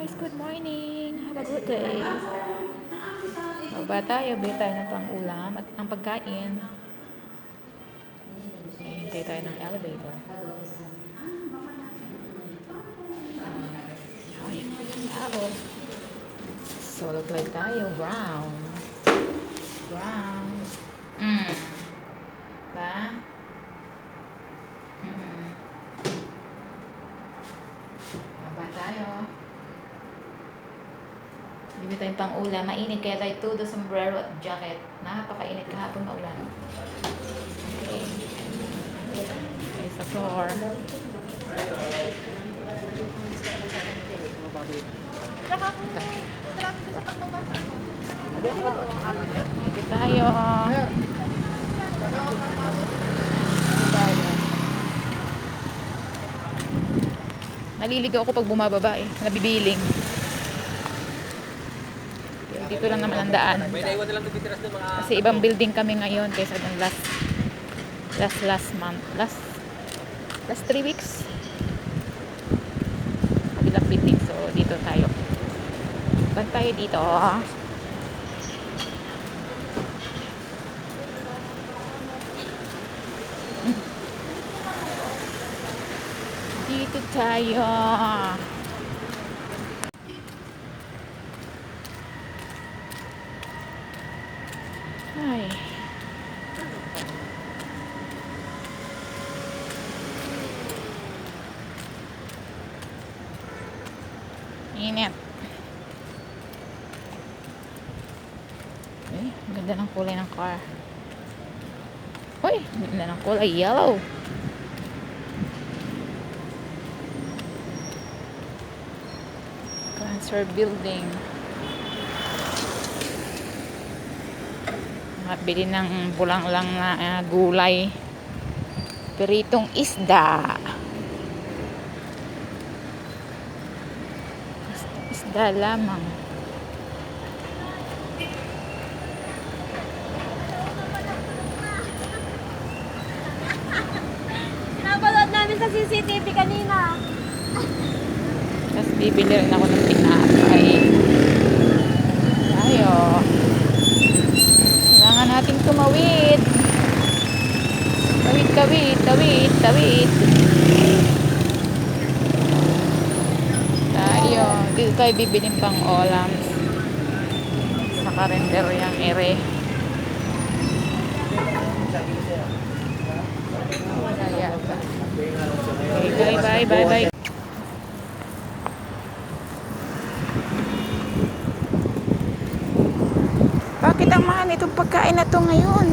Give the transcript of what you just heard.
guys, good morning. Have a good day. Baba tayo, bili tayo ng pang-ulam at ang pagkain. Hintay tayo ng elevator. Tao. Solo flight tayo, brown. Brown. Ba? Baba tayo. Bibili tayong pang-ulam. Mainit kaya tayo todo, sombrero at jacket. Napakainit kahapon na ulan. Okay. Okay, sa floor. Ikit tayo. Naliligaw ako pag bumababa eh. Nabibiling. Dito lang naman ang daan. Kasi ibang building kami ngayon kaysa ng last month. Last 3 weeks. Kabilang building. So, dito tayo. Bag tayo dito. Dito tayo. Ay. Init. Eh, ganda ng kulay ng car. Uy, ganda ng kulay yellow. Cancer building. Nakabili ng pulang lang na gulay. Peritong isda. Isda lamang. Napanood namin sa CCTV kanina. Tapos bibili rin ako ng tinapay. Tayo. Kailangan nating tumawid. Tawid. Tayo. Dito tayo bibiling pang ulam. Sa karendero yung ere. Okay, bye. Bakit ang mahal itong pagkain na to ngayon?